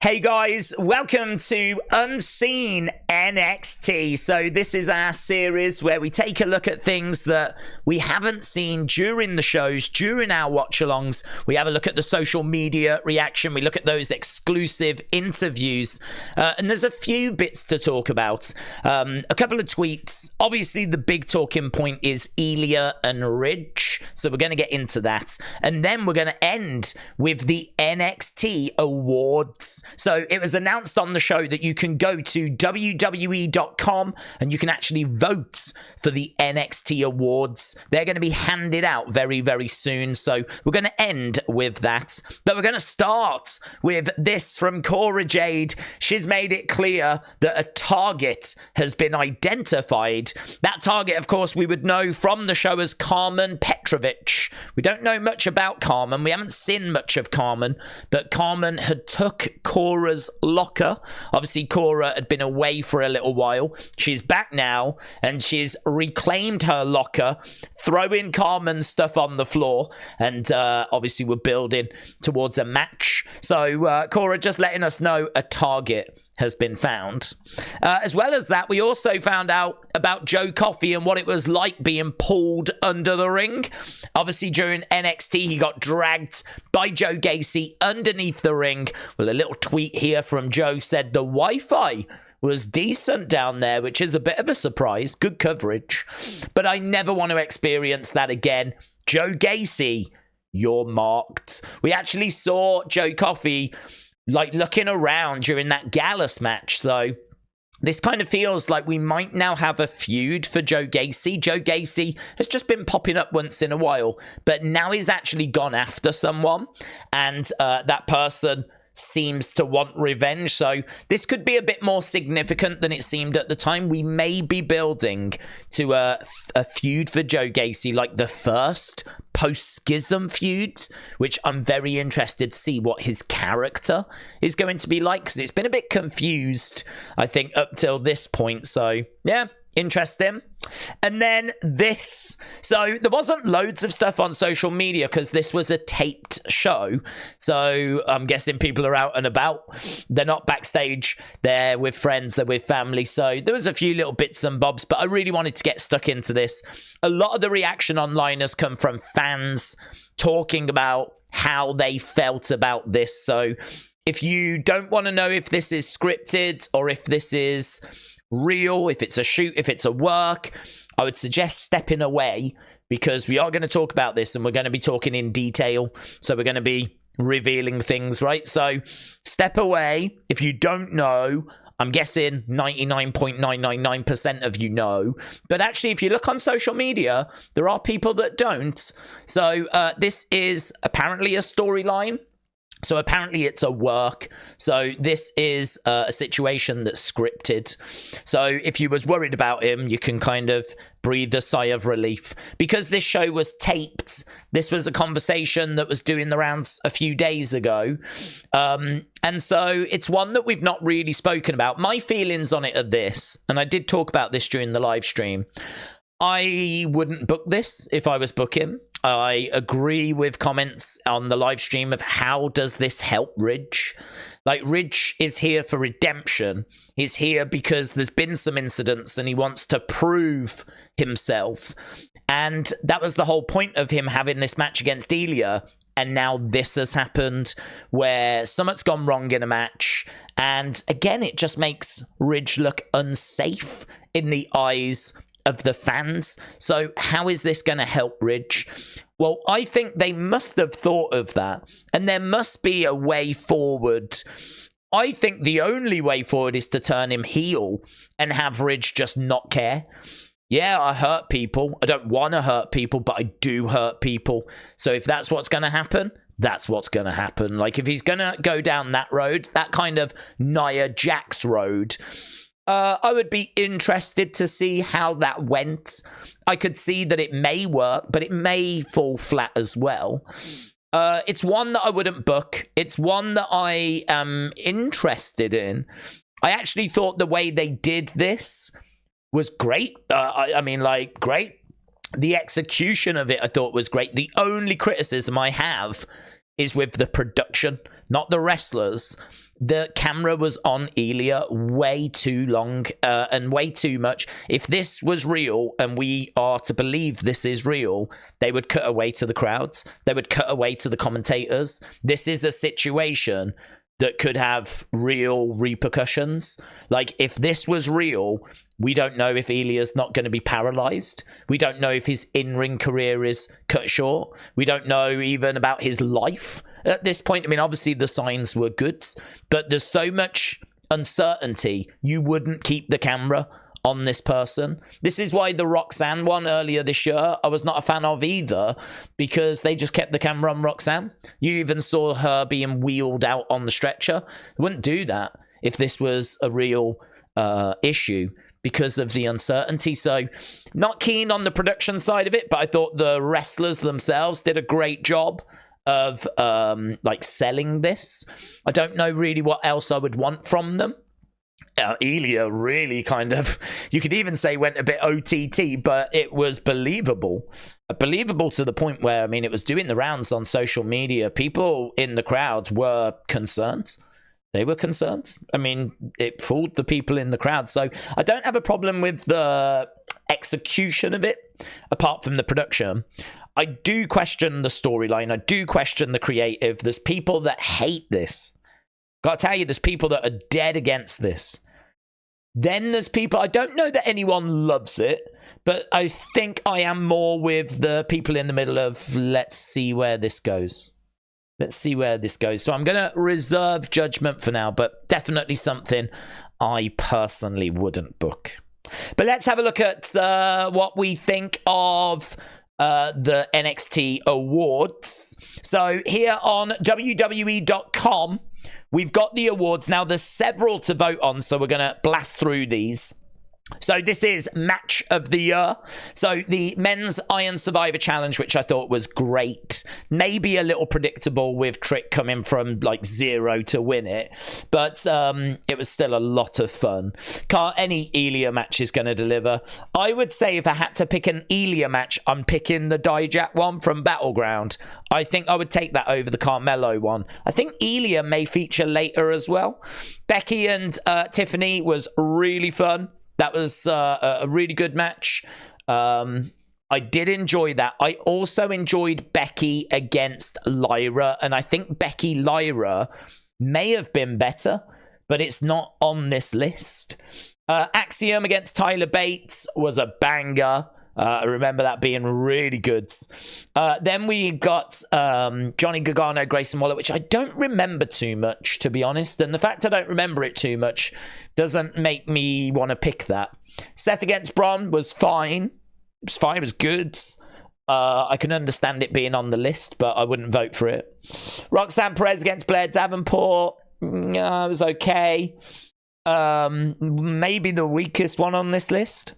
Hey guys, welcome to Unseen NXT. So this is our series where we take a look at things that we haven't seen during the shows, during our watch-alongs. We have a look at the social media reaction. We look at those exclusive interviews. And there's a few bits to talk about. A couple of tweets. Obviously, the big talking point is Ilja and Ridge. So we're going to get into that. And then we're going to end with the NXT Awards. So it was announced on the show that you can go to WWE.com and you can actually vote for the NXT Awards. They're going to be handed out very, very soon. So we're going to end with that. But we're going to start with this from Cora Jade. She's made it clear that a target has been identified. That target, of course, we would know from the show as Karmen Petrovic. We don't know much about Karmen. We haven't seen much of Karmen, but Karmen had took Cora's locker. Obviously, Cora had been away for a little while. She's back now, and she's reclaimed her locker, throwing Karmen's stuff on the floor, and obviously we're building towards a match. So Cora just letting us know a target has been found. As well as that, we also found out about Joe Coffey and what it was like being pulled under the ring. Obviously, during NXT, he got dragged by Joe Gacy underneath the ring. Well, a little tweet here from Joe said the Wi-Fi was decent down there, which is a bit of a surprise. Good coverage. But I never want to experience that again. Joe Gacy, you're marked. We actually saw Joe Coffey looking around during that Gallus match. So this kind of feels like we might now have a feud for Joe Gacy. Joe Gacy has just been popping up once in a while, but now he's actually gone after someone, and that person seems to want revenge. So this could be a bit more significant than it seemed at the time. We may be building to a feud for Joe Gacy, like the first post-schism feud, which I'm very interested to see what his character is going to be like, because it's been a bit confused, I think, up till this point. So yeah, interesting. And then this. So there wasn't loads of stuff on social media because this was a taped show. So I'm guessing people are out and about. They're not backstage. They're with friends. They're with family. So there was a few little bits and bobs, but I really wanted to get stuck into this. A lot of the reaction online has come from fans talking about how they felt about this. So if you don't want to know if this is scripted or if this is real, if it's a shoot, if it's a work, I would suggest stepping away, because we are going to talk about this and we're going to be talking in detail. So we're going to be revealing things, right? So step away. If you don't know, I'm guessing 99.999% of you know. But actually, if you look on social media, there are people that don't. So this is apparently a storyline. So apparently it's a work. So this is a situation that's scripted. So if you was worried about him, you can kind of breathe a sigh of relief. Because this show was taped, this was a conversation that was doing the rounds a few days ago. And so it's one that we've not really spoken about. My feelings on it are this, and I did talk about this during the live stream. I wouldn't book this if I was booking. I agree with comments on the live stream of how does this help Ridge? Like, Ridge is here for redemption. He's here because there's been some incidents and he wants to prove himself. And that was the whole point of him having this match against Ilja. And now this has happened where something's gone wrong in a match. And again, it just makes Ridge look unsafe in the eyes of the fans. So how is this going to help Ridge? Well, I think they must have thought of that, and there must be a way forward. I think the only way forward is to turn him heel and have Ridge just not care. Yeah, I hurt people. I don't want to hurt people, but I do hurt people. So if that's what's going to happen, that's what's going to happen. Like, if he's going to go down that road, that kind of Nia Jax road, I would be interested to see how that went. I could see that it may work, but it may fall flat as well. It's one that I wouldn't book. It's one that I am interested in. I actually thought the way they did this was great. I mean, great. The execution of it, I thought, was great. The only criticism I have is with the production, not the wrestlers. the camera was on Ilja way too long and way too much. If this was real, and we are to believe this is real, they would cut away to the crowds. They would cut away to the commentators. This is a situation that could have real repercussions. Like, if this was real, we don't know if Ilja's not going to be paralyzed. We don't know if his in-ring career is cut short. We don't know even about his life at this point. I mean, obviously the signs were good, but there's so much uncertainty. You wouldn't keep the camera on this person. This is why the Roxanne one earlier this year, I was not a fan of either, because they just kept the camera on Roxanne. You even saw her being wheeled out on the stretcher. Wouldn't do that if this was a real issue, because of the uncertainty. So not keen on the production side of it, but I thought the wrestlers themselves did a great job of like selling this. I don't know really what else I would want from them. Ilja really kind of, you could even say, went a bit OTT, but it was believable to the point where, I mean, it was doing the rounds on social media. People in the crowd were concerned. They were concerned. I mean, it fooled the people in the crowd. So I don't have a problem with the execution of it, apart from the production. I do question the storyline. I do question the creative. There's people that hate this. Gotta tell you, there's people that are dead against this. Then there's people, I don't know that anyone loves it, but I think I am more with the people in the middle of, let's see where this goes. Let's see where this goes. So I'm going to reserve judgment for now, but definitely something I personally wouldn't book. But let's have a look at what we think of the NXT awards. So here on WWE.com, we've got the awards. Now, there's several to vote on, so we're going to blast through these. So this is Match of the Year. So the Men's Iron Survivor Challenge, which I thought was great. Maybe a little predictable with Trick coming from like 0 to win it. But it was still a lot of fun. Any Ilja match is going to deliver. I would say if I had to pick an Ilja match, I'm picking the Dijak one from Battleground. I think I would take that over the Carmelo one. I think Ilja may feature later as well. Becky and Tiffany was really fun. That was a really good match. I did enjoy that. I also enjoyed Becky against Lyra, and I think Becky Lyra may have been better, but it's not on this list. Axiom against Tyler Bates was a banger. I remember that being really good. Then we got Johnny Gargano, Grayson Waller, which I don't remember too much, to be honest. And the fact I don't remember it too much doesn't make me want to pick that. Seth against Braun was fine. It was fine. It was good. I can understand it being on the list, but I wouldn't vote for it. Roxanne Perez against Blair Davenport. It was okay. Maybe the weakest one on this list.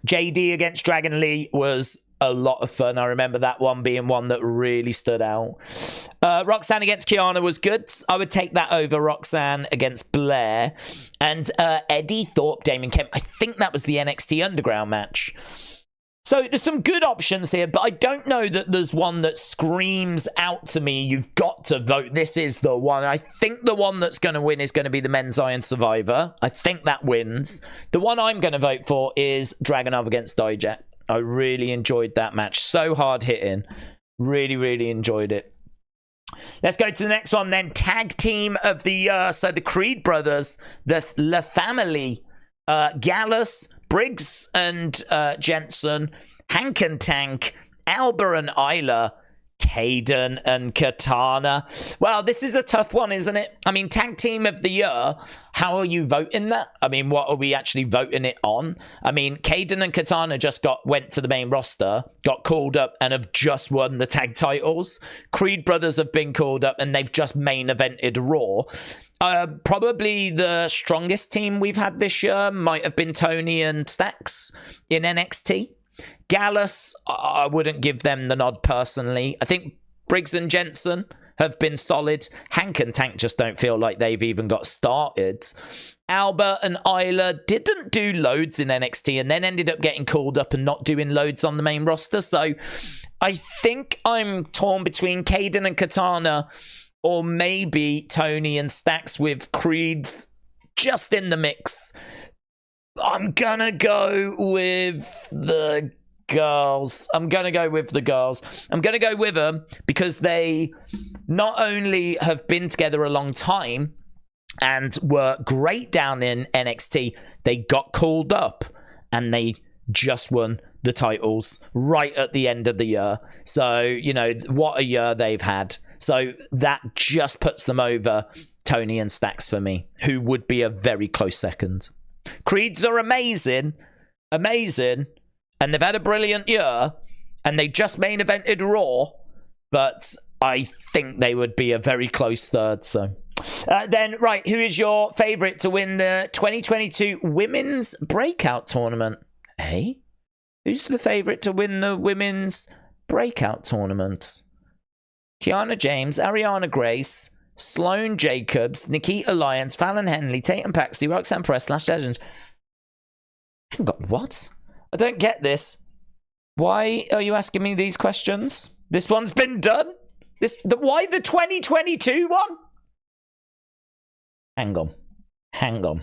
JD against Dragon Lee was a lot of fun. I remember that one being one that really stood out. Roxanne against Kiana was good. I would take that over Roxanne against Blair. And Eddie Thorpe, Damon Kemp. I think that was the NXT Underground match. So there's some good options here, but I don't know that there's one that screams out to me, you've got to vote. This is the one. I think the one that's going to win is going to be the Men's Iron Survivor. I think that wins. The one I'm going to vote for is Dragunov against Dijak. I really enjoyed that match. So hard hitting. Really, really enjoyed it. Let's go to the next one then. Tag Team of the Year. So the Creed brothers, the La Family, Gallus, Briggs and Jensen, Hank and Tank, Alba and Isla, Caden and Katana. Well, this is a tough one, isn't it? I mean, Tag Team of the Year, how are you voting that? I mean, what are we actually voting it on? I mean, Caden and Katana just went to the main roster, got called up, and have just won the tag titles. Creed brothers have been called up, and they've just main evented Raw. Probably the strongest team we've had this year might have been Tony and Stax in NXT. Gallus, I wouldn't give them the nod personally. I think Briggs and Jensen have been solid. Hank and Tank just don't feel like they've even got started. Alba and Isla didn't do loads in NXT and then ended up getting called up and not doing loads on the main roster. So I think I'm torn between Caden and Katana or maybe Tony and Stacks with Creed's just in the mix. I'm gonna go with the girls. I'm gonna go with them because they not only have been together a long time and were great down in NXT, they got called up and they just won the titles right at the end of the year. So, you know, what a year they've had. So that just puts them over Tony and Stacks for me, who would be a very close second. Creeds are amazing, and they've had a brilliant year, and they just main evented Raw, but I think they would be a very close third. So then, right, who is your favourite to win the 2022 Women's Breakout Tournament? Hey? Who's the favourite to win the Women's Breakout Tournament? Kiana James, Ariana Grace, Sloane Jacobs, Nikita Lyons, Fallon Henley, Tatum Paxley, Roxanne Perez, Lash Legends. I haven't got what? I don't get this. Why are you asking me these questions? This one's been done? Why the 2022 one? Hang on.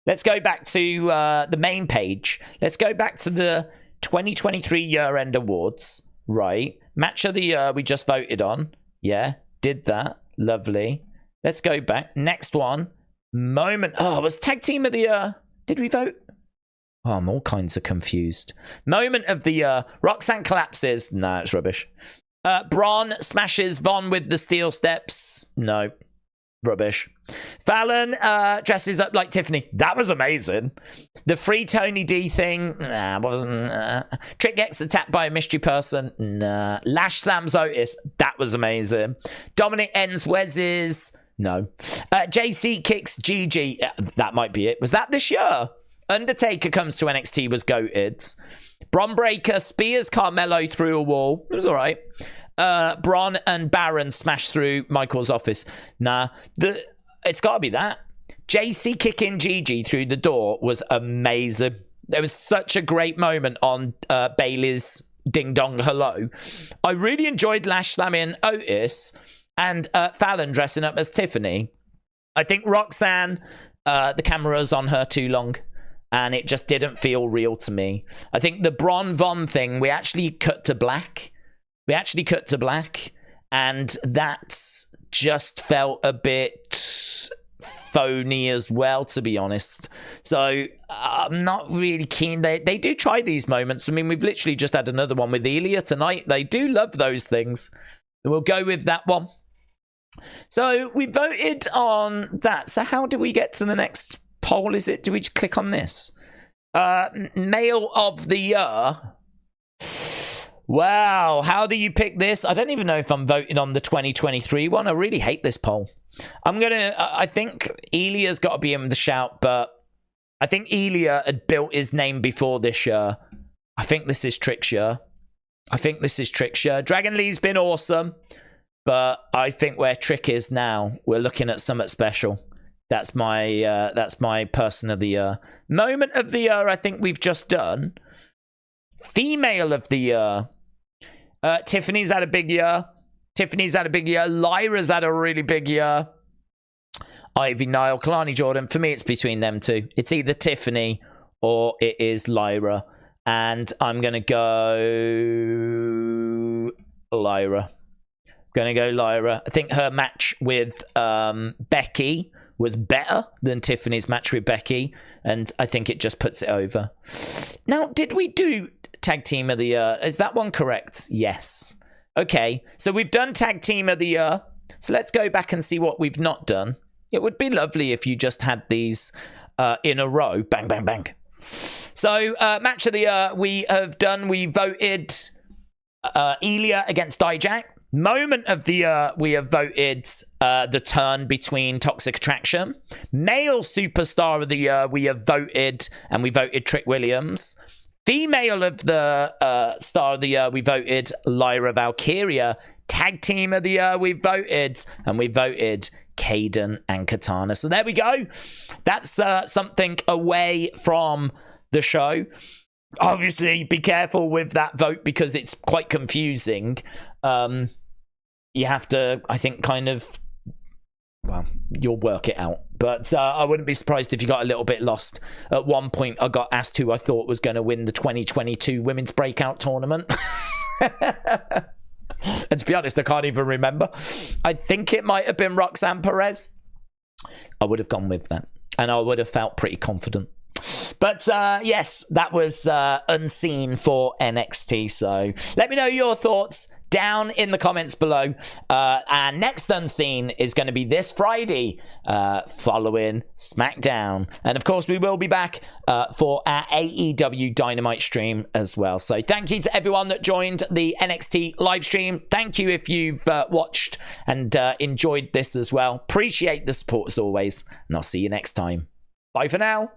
Let's go back to the main page. Let's go back to the 2023 year-end awards. Right. Match of the year we just voted on. Yeah, did that. Lovely. Let's go back. Next one. Moment. Oh, it was Tag Team of the Year. Did we vote? Oh, I'm all kinds of confused. Moment of the year. Roxanne collapses. No, it's rubbish. Braun smashes Von with the steel steps. No. Rubbish. Fallon dresses up like Tiffany. That was amazing. The free Tony D thing. Nah, wasn't. Trick gets attacked by a mystery person. Nah. Lash slams Otis. That was amazing. Dominic ends Wes's. No. JC kicks Gigi. That might be it. Was that this year? Undertaker comes to NXT was goated. Bron Breakker spears Carmelo through a wall. It was all right. Braun and Baron smash through Michael's office. Nah, it's got to be that. JC kicking Gigi through the door was amazing. There was such a great moment on Bayley's Ding Dong Hello. I really enjoyed Lash slamming Otis and Fallon dressing up as Tiffany. I think Roxanne, the camera's on her too long, and it just didn't feel real to me. I think the Bron Von thing, we actually cut to black. And that just felt a bit phony as well, to be honest. So I'm not really keen. They do try these moments. I mean, we've literally just had another one with Ilja tonight. They do love those things. We'll go with that one. So we voted on that. So how do we get to the next poll? Do we just click on this? Male of the year. Wow, how do you pick this? I don't even know if I'm voting on the 2023 one. I really hate this poll. I think Ilja's got to be in the shout, but I think Ilja had built his name before this year. I think this is Trick's year. Dragon Lee's been awesome, but I think where Trick is now, we're looking at something special. That's my person of the year. Moment of the year, I think we've just done. Female of the year. Tiffany's had a big year. Lyra's had a really big year. Ivy, Niall, Kalani, Jordan. For me, it's between them two. It's either Tiffany or it is Lyra. And I'm going to go Lyra. I think her match with Becky was better than Tiffany's match with Becky. And I think it just puts it over. Now, did we do Tag Team of the Year? Is that one correct? Yes. Okay, so we've done Tag Team of the Year. So let's go back and see what we've not done. It would be lovely if you just had these in a row. Bang, bang, bang. So Match of the Year we voted Ilja against Dijak. Moment of the year, we have voted the turn between Toxic Attraction. Male Superstar of the Year, we voted Trick Williams. Female of the Star of the Year, we voted Lyra Valkyria. Tag Team of the Year, we voted Kaden and Katana. So there we go. That's something away from the show. Obviously, be careful with that vote because it's quite confusing. you have to, I think, kind of, well, you'll work it out. But I wouldn't be surprised if you got a little bit lost. At one point, I got asked who I thought was going to win the 2022 Women's Breakout Tournament. And to be honest, I can't even remember. I think it might have been Roxanne Perez. I would have gone with that. And I would have felt pretty confident. But yes, that was Unseen for NXT. So let me know your thoughts down in the comments below. Our next Unseen is going to be this Friday following SmackDown. And of course, we will be back for our AEW Dynamite stream as well. So thank you to everyone that joined the NXT live stream. Thank you if you've watched and enjoyed this as well. Appreciate the support as always. And I'll see you next time. Bye for now.